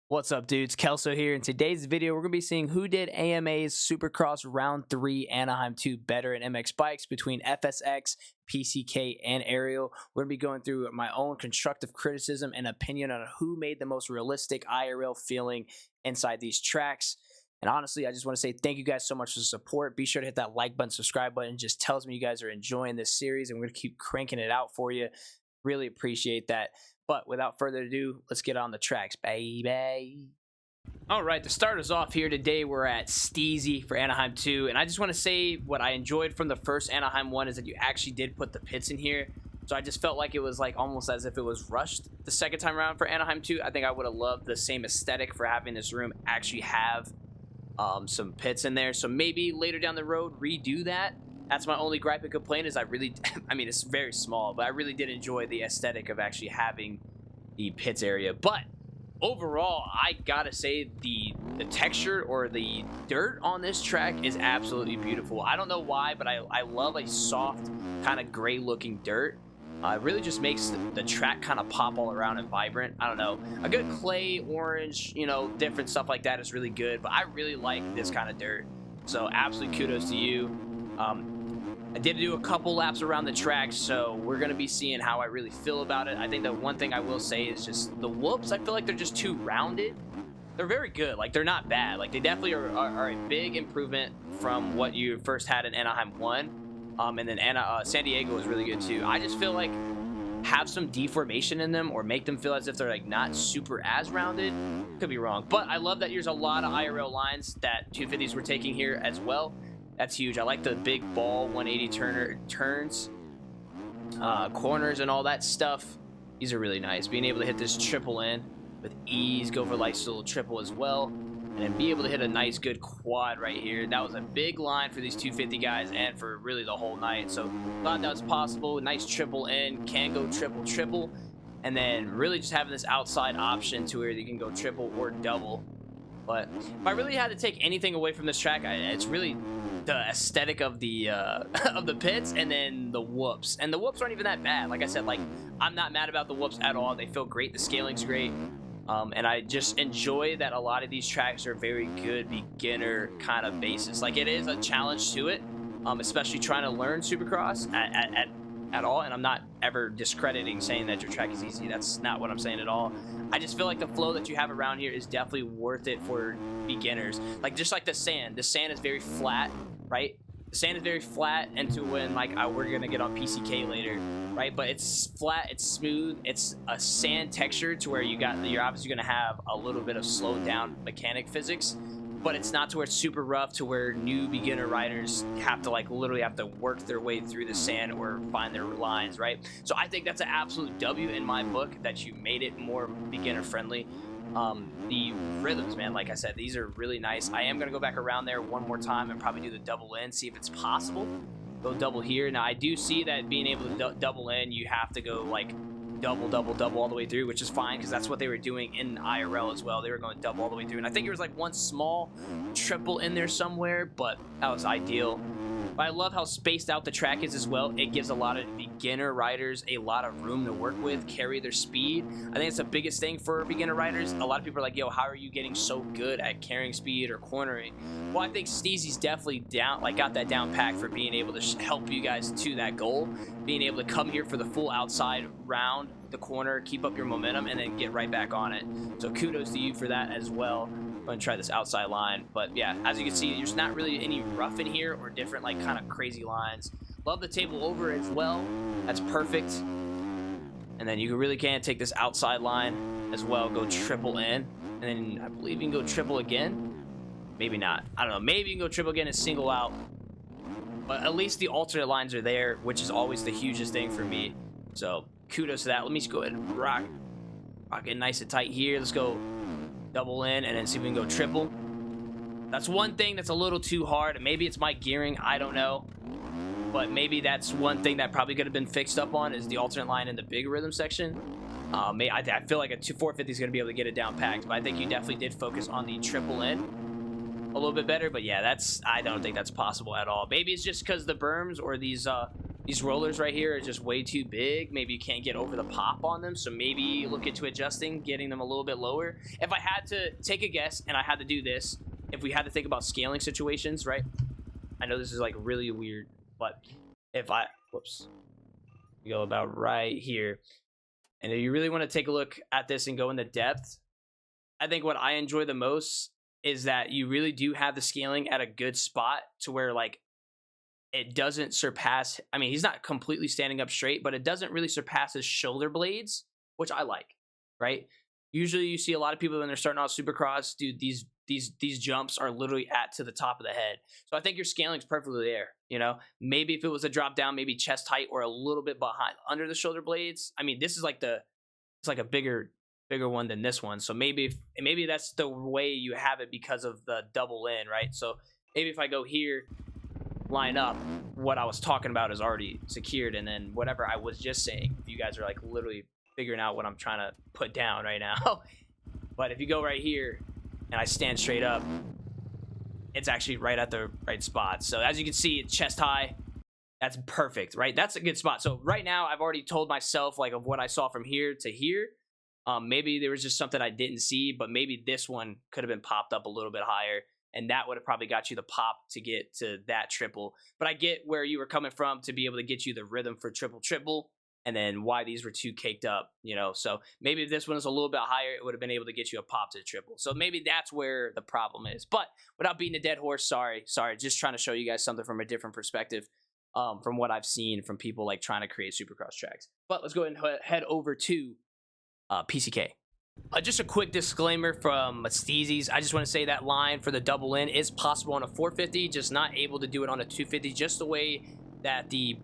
What's up, dudes? Kelso here. In today's video, we're going to be seeing who did AMA's Supercross Round 3 Anaheim 2 better in MX bikes between FSX, PCK, and ARL. We're going to be going through my own constructive criticism and opinion on who made the most realistic IRL feeling inside these tracks. And honestly, I just want to say thank you guys so much for the support. Be sure to hit that like button, subscribe button. It just tells me you guys are enjoying this series, and we're going to keep cranking it out for you. Really appreciate that. But without further ado, let's get on the tracks, baby. All right, to start us off here today, we're at Steezy for Anaheim 2. And I just want to say what I enjoyed from the first Anaheim 1 is that you actually did put the pits in here. So I just felt like it was like almost as if it was rushed the second time around for Anaheim 2. I think I would have loved the same aesthetic for having this room actually have some pits in there. So maybe later down the road, redo that. That's my only gripe and complaint is I mean, it's very small, but I really did enjoy the aesthetic of actually having the pits area. But overall, I gotta say the texture or the dirt on this track is absolutely beautiful. I don't know why, but I love a soft kind of gray looking dirt. It really just makes the track kind of pop all around and vibrant. I don't know. A good clay, orange, you know, different stuff like that is really good, but I really like this kind of dirt. So absolutely kudos to you. I did do a couple laps around the track, so we're going to be seeing how I really feel about it. I think the one thing I will say is just the whoops. I feel like they're just too rounded. They're very good. Like, they're not bad. Like, they definitely are a big improvement from what you first had in Anaheim 1. And then San Diego was really good, too. I just feel like have some deformation in them or make them feel as if they're, like, not super as rounded. Could be wrong. But I love that there's a lot of IRL lines that 250s were taking here as well. That's huge. I like the big ball 180 turns, corners, and all that stuff. These are really nice. Being able to hit this triple in with ease, go for like a little triple as well, and then be able to hit a nice, good quad right here. That was a big line for these 250 guys and for really the whole night. So thought that was possible. Nice triple in, can go triple, and then really just having this outside option to where you can go triple or double. But if I really had to take anything away from this track, it's really the aesthetic of the of the pits and then the whoops. And the whoops aren't even that bad. Like I said, like I'm not mad about the whoops at all. They feel great. The scaling's great. And I just enjoy that a lot of these tracks are very good beginner kind of basis. Like it is a challenge to it, especially trying to learn Supercross at all. And I'm not ever discrediting saying that your track is easy. That's not what I'm saying at all. I just feel like the flow that you have around here is definitely worth it for beginners. Like just like the sand is very flat, right? The sand is very flat into when like we're gonna get on PCK later, right? But it's flat, it's smooth, it's a sand texture to where you're obviously gonna have a little bit of slowed down mechanic physics, but it's not to where it's super rough to where new beginner riders have to like literally have to work their way through the sand or find their lines, right? So I think that's an absolute W in my book that you made it more beginner friendly. The rhythms, man, like I said, these are really nice. I am going to go back around there one more time and probably do the double in, see if it's possible. Go double here. Now I do see that being able to double in, you have to go like double all the way through, which is fine because that's what they were doing in IRL as well. They were going double all the way through, and I think there was like one small triple in there somewhere, but that was ideal. But I love how spaced out the track is as well. It gives a lot of beginner riders a lot of room to work with, carry their speed. I think it's the biggest thing for beginner riders. A lot of people are like, yo, how are you getting so good at carrying speed or cornering? Well, I think Steezy's definitely got that down pack for being able to help you guys to that goal. Being able to come here for the full outside round, the corner, keep up your momentum, and then get right back on it. So kudos to you for that as well. I'm gonna try this outside line, but yeah, as you can see, there's not really any rough in here or different like kind of crazy lines. Love the table over as well. That's perfect. And then you really can take this outside line as well, go triple in, and then I believe you can go triple again. Maybe not. I don't know. Maybe you can go triple again and single out. But at least the alternate lines are there, which is always the hugest thing for me. So kudos to that. Let me just go ahead and rock it nice and tight here. Let's go double in and then see if we can go triple. That's one thing that's a little too hard. Maybe it's my gearing, I don't know, but maybe that's one thing that probably could have been fixed up on is the alternate line in the big rhythm section. I feel like a 450 is going to be able to get it down packed, but I think you definitely did focus on the triple in a little bit better. But yeah, I don't think that's possible at all. Maybe it's just because the berms or these These rollers right here are just way too big. Maybe you can't get over the pop on them, so maybe look into adjusting, getting them a little bit lower. If I had to take a guess and I had to do this, if we had to think about scaling situations, right? I know this is like really weird, but if I, whoops, you go about right here, and if you really want to take a look at this and go into depth, I think what I enjoy the most is that you really do have the scaling at a good spot to where like it doesn't surpass. I mean, he's not completely standing up straight, but it doesn't really surpass his shoulder blades, which I like, right? Usually you see a lot of people when they're starting out Supercross, dude, these jumps are literally to the top of the head. So I think your scaling's perfectly there, you know? Maybe if it was a drop down, maybe chest height or a little bit behind under the shoulder blades. I mean, this is like it's like a bigger one than this one. So maybe that's the way you have it because of the double in, right? So maybe if I go here, line up, what I was talking about is already secured, and then whatever I was just saying, you guys are like literally figuring out what I'm trying to put down right now. But if you go right here and I stand straight up, it's actually right at the right spot. So as you can see, it's chest high. That's perfect, right? That's a good spot. So right now I've already told myself like of what I saw from here to here. Maybe there was just something I didn't see, but maybe this one could have been popped up a little bit higher, and that would have probably got you the pop to get to that triple. But I get where you were coming from to be able to get you the rhythm for triple, and then why these were too caked up, you know? So maybe if this one is a little bit higher, it would have been able to get you a pop to the triple. So maybe that's where the problem is. But without beating a dead horse, sorry, just trying to show you guys something from a different perspective from what I've seen from people like trying to create Supercross tracks. But let's go ahead and head over to PCK. Just a quick disclaimer from Steezy's. I just want to say that line for the double in is possible on a 450, just not able to do it on a 250, just the way that the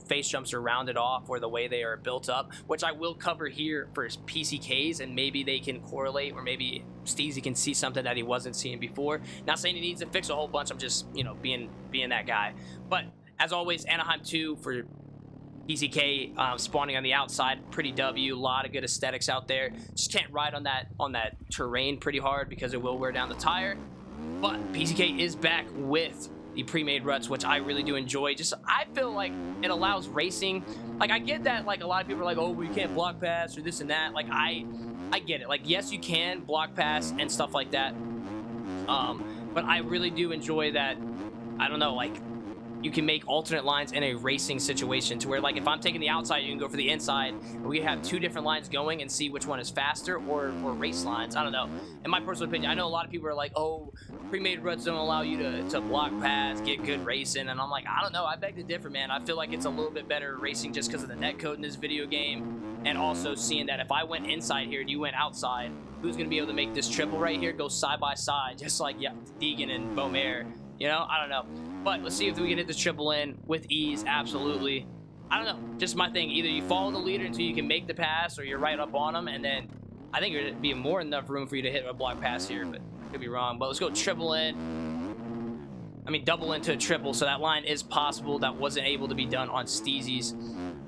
face jumps are rounded off or the way they are built up, which I will cover here for PCKs, and maybe they can correlate, or maybe Steezy can see something that he wasn't seeing before. Not saying he needs to fix a whole bunch, I'm just, you know, being that guy. But as always, Anaheim 2 for PCK, spawning on the outside, pretty W, a lot of good aesthetics out there. Just can't ride on that terrain pretty hard because it will wear down the tire. But PCK is back with the pre-made ruts, which I really do enjoy. Just I feel like it allows racing. Like I get that like a lot of people are like, oh, well, you can't block pass or this and that. Like I get it. Like yes, you can block pass and stuff like that. But I really do enjoy that. I don't know, like you can make alternate lines in a racing situation to where like if I'm taking the outside, you can go for the inside, and we have two different lines going and see which one is faster, or race lines. I don't know. In my personal opinion, I know a lot of people are like, oh, pre-made ruts don't allow you to block pass, get good racing, and I'm like, I don't know. I beg to differ, man. I feel like it's a little bit better racing just because of the net code in this video game, and also seeing that if I went inside here and you went outside, who's going to be able to make this triple right here go side by side, just like Deegan and Beaumare, you know? I don't know. But let's see if we can hit this triple in with ease. Absolutely. I don't know. Just my thing. Either you follow the leader until you can make the pass, or you're right up on them, and then I think there'd be more than enough room for you to hit a block pass here, but I could be wrong. But let's go triple in. I mean, double into a triple, so that line is possible. That wasn't able to be done on Steezy's.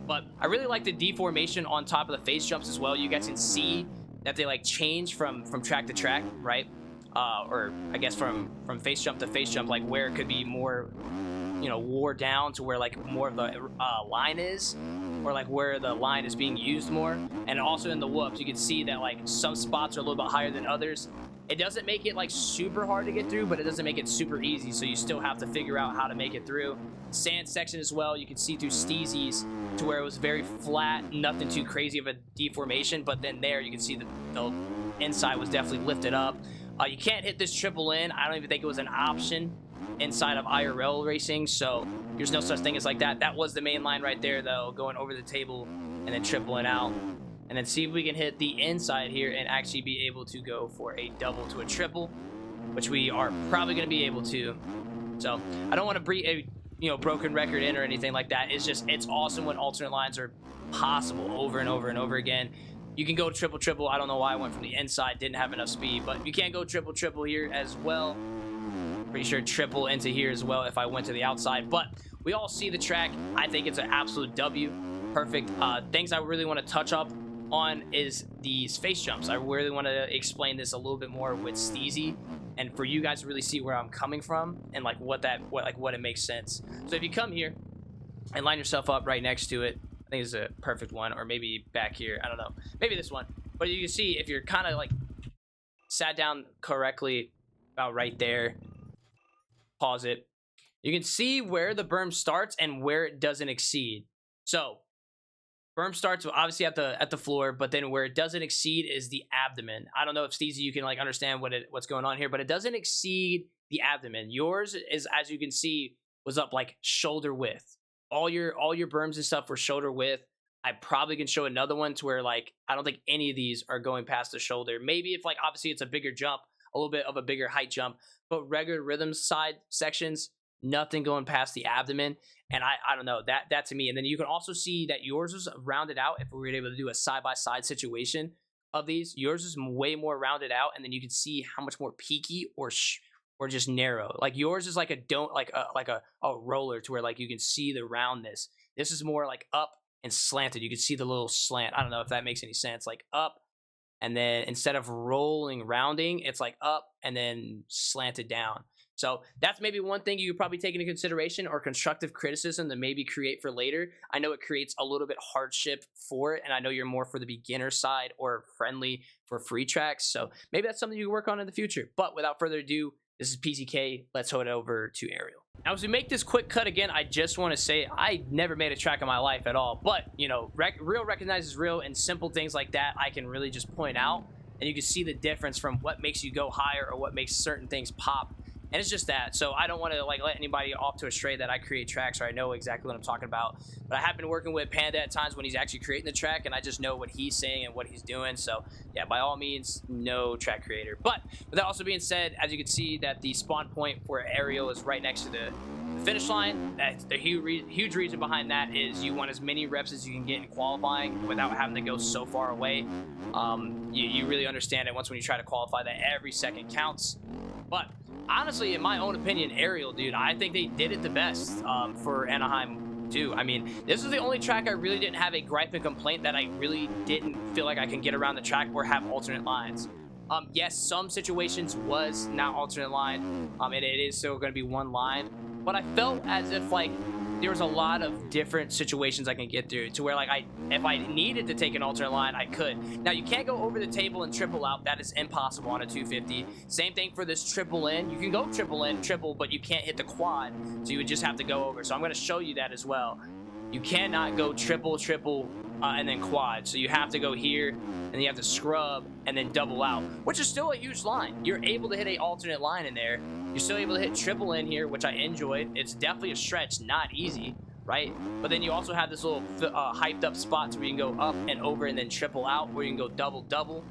But I really like the deformation on top of the face jumps as well. You guys can see that they like change from track to track, right? Or I guess from face jump to face jump, like where it could be more, you know, wore down to where like more of the line is, or like where the line is being used more. And also in the whoops, you can see that like some spots are a little bit higher than others. It doesn't make it like super hard to get through, but it doesn't make it super easy, so you still have to figure out how to make it through. Sand section as well, you can see through Steezy's to where it was very flat, nothing too crazy of a deformation, but then there you can see the inside was definitely lifted up. You can't hit this triple in. I don't even think it was an option inside of IRL racing, so there's no such thing as like that. That was the main line right there, though, going over the table and then tripling out. And then see if we can hit the inside here and actually be able to go for a double to a triple, which we are probably going to be able to. So I don't want to break a broken record in or anything like that. It's just, it's awesome when alternate lines are possible over and over and over again. You can go triple. I don't know why I went from the inside, didn't have enough speed, but you can go triple here as well. Pretty sure triple into here as well if I went to the outside, but we all see the track. I think it's an absolute W. Perfect. Things I really want to touch up on is these face jumps. I really want to explain this a little bit more with Steezy, and for you guys to really see where I'm coming from and like what it makes sense. So if you come here and line yourself up right next to it. I think it's a perfect one, or maybe back here. I don't know. Maybe this one. But you can see if you're kind of like sat down correctly about right there, pause it, you can see where the berm starts and where it doesn't exceed. So berm starts obviously at the floor, but then where it doesn't exceed is the abdomen. I don't know if Steezy you can like understand what's going on here, but it doesn't exceed the abdomen. Yours is, as you can see, was up like shoulder width. All your berms and stuff were shoulder width. I probably can show another one to where like I don't think any of these are going past the shoulder. Maybe if like obviously it's a bigger jump, a little bit of a bigger height jump, but regular rhythm side sections, nothing going past the abdomen. And I don't know, that to me. And then you can also see that yours was rounded out. If we were able to do a side-by-side situation of these, yours is way more rounded out. And then you can see how much more peaky or just narrow. Like yours is like a roller to where like you can see the roundness. This is more like up and slanted. You can see the little slant. I don't know if that makes any sense. Like up, and then instead of rolling, rounding, it's like up and then slanted down. So that's maybe one thing you could probably take into consideration, or constructive criticism to maybe create for later. I know it creates a little bit hardship for it, and I know you're more for the beginner side or friendly for free tracks. So maybe that's something you can work on in the future. But without further ado, this is PCK. Let's head over to Ariel. Now, as we make this quick cut again, I just want to say I never made a track in my life at all. But, you know, real recognizes real, and simple things like that I can really just point out. And you can see the difference from what makes you go higher or what makes certain things pop. And it's just that. So I don't want to like let anybody off to a stray that I create tracks or I know exactly what I'm talking about. But I have been working with Panda at times when he's actually creating the track, and I just know what he's saying and what he's doing. So yeah, by all means, no track creator. But with that also being said, as you can see that the spawn point for Ariel is right next to the finish line. That's the huge reason behind that is you want as many reps as you can get in qualifying without having to go so far away. You really understand it once when you try to qualify that every second counts. But honestly, in my own opinion, Ariel, dude, I think they did it the best for Anaheim too. I mean, this is the only track I really didn't have a gripe and complaint that I really didn't feel like I can get around the track or have alternate lines. Yes, some situations was not alternate line, and it is still going to be one line, but I felt as if like there was a lot of different situations I can get through to where like if I needed to take an alternate line, I could. Now you can't go over the table and triple out. That is impossible on a 250. Same thing for this triple in. You can go triple in, triple, but you can't hit the quad, so you would just have to go over. So I'm going to show you that as well. You cannot go triple, and then quad. So you have to go here, and you have to scrub, and then double out, which is still a huge line. You're able to hit a alternate line in there. You're still able to hit triple in here, which I enjoyed. It's definitely a stretch, not easy, right? But then you also have this little hyped up spots where you can go up and over and then triple out, where you can go double.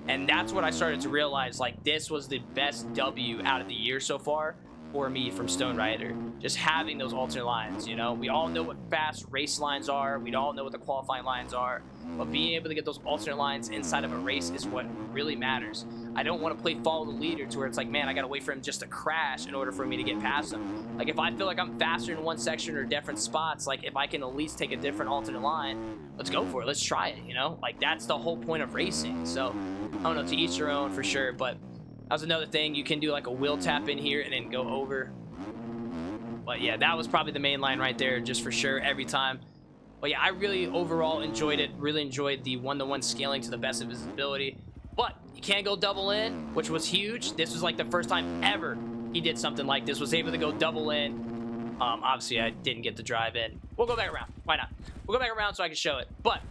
And that's what I started to realize, like, this was the best W out of the year so far for me from Stone Rider. Just having those alternate lines, you know? We all know what fast race lines are. We all know what the qualifying lines are. But being able to get those alternate lines inside of a race is what really matters. I don't want to play follow the leader to where it's like, man, I got to wait for him just to crash in order for me to get past him. Like, if I feel like I'm faster in one section or different spots, like, if I can at least take a different alternate line, let's go for it. Let's try it, you know? Like, that's the whole point of racing. So, I don't know, to each their own for sure, but that was another thing. You can do like a wheel tap in here and then go over. But yeah, that was probably the main line right there, just for sure, every time. But yeah, I really overall enjoyed it. Really enjoyed the one-to-one scaling to the best of his ability. But you can't go double in, which was huge. This was like the first time ever he did something like this. Was able to go double in. Obviously, I didn't get the drive in. We'll go back around. Why not? We'll go back around so I can show it. But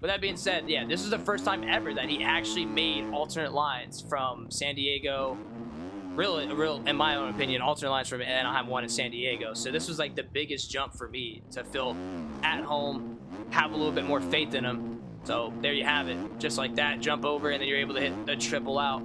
with that being said, yeah, this is the first time ever that he actually made alternate lines from San Diego. Real, in my own opinion, alternate lines from Anaheim 1 and San Diego. So this was like the biggest jump for me to feel at home, have a little bit more faith in him. So there you have it. Just like that, jump over, and then you're able to hit the triple out.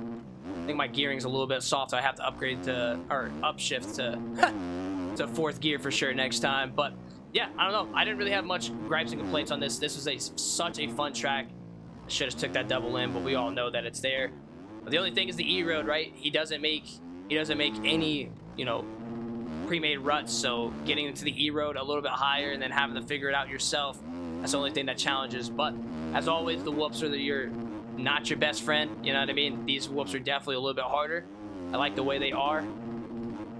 I think my gearing's a little bit soft, so I have to upgrade to, or upshift to fourth gear for sure next time. But yeah, I don't know. I didn't really have much gripes and complaints on this. This was such a fun track. I should have took that double in, but we all know that it's there. But the only thing is the E-road, right? He doesn't make any, you know, pre-made ruts. So getting into the E-road a little bit higher and then having to figure it out yourself, that's the only thing that challenges. But as always, the whoops are not your best friend. You know what I mean? These whoops are definitely a little bit harder. I like the way they are.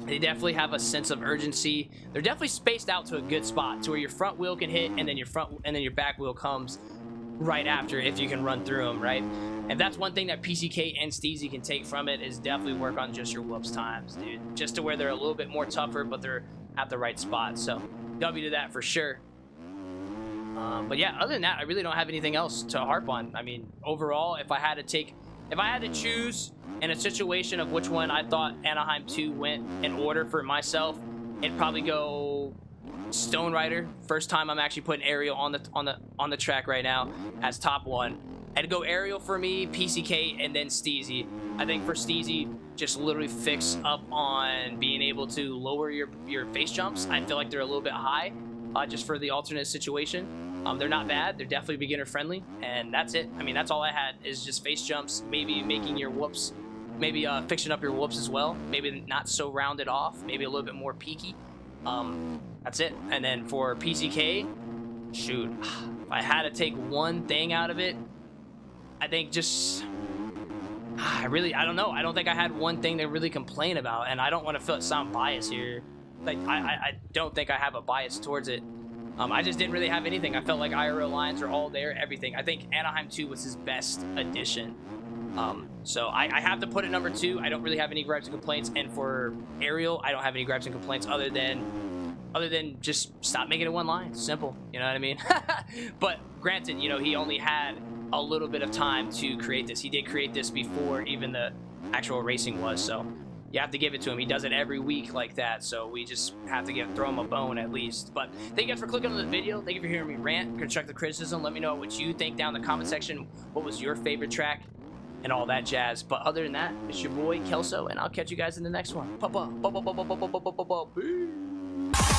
They definitely have a sense of urgency. They're definitely spaced out to a good spot to where your front wheel can hit, and then your back wheel comes right after if you can run through them, right? And that's one thing that PCK and Steezy can take from it, is definitely work on just your whoops times, dude. Just to where they're a little bit more tougher, but they're at the right spot. So W to that for sure. But yeah, other than that, I really don't have anything else to harp on. I mean, overall, if I had to choose in a situation of which one I thought Anaheim 2 went in order for myself, it'd probably go Stone Rider. First time I'm actually putting Ariel on the track right now as top one. I'd go Ariel for me, PCK, and then Steezy. I think for Steezy, just literally fix up on being able to lower your face jumps. I feel like they're a little bit high, just for the alternate situation. They're not bad. They're definitely beginner friendly, and that's it. I mean, that's all I had, is just face jumps, maybe making your whoops, maybe fixing up your whoops as well. Maybe not so rounded off, maybe a little bit more peaky. That's it. And then for PCK, shoot, if I had to take one thing out of it, I think just, I don't know. I don't think I had one thing to really complain about, and I don't want to sound biased here. Like, I don't think I have a bias towards it. I just didn't really have anything. I felt like IRL lines are all there, everything. I think Anaheim 2 was his best addition. So I have to put it number 2. I don't really have any gripes and complaints. And for Ariel, I don't have any gripes and complaints other than just stop making it one line. Simple. You know what I mean? But granted, you know, he only had a little bit of time to create this. He did create this before even the actual racing was, so you have to give it to him. He does it every week like that, so we just have to throw him a bone at least. But thank you guys for clicking on the video. Thank you for hearing me rant, constructive criticism. Let me know what you think down in the comment section. What was your favorite track and all that jazz? But other than that, it's your boy Kelso, and I'll catch you guys in the next one. Peace.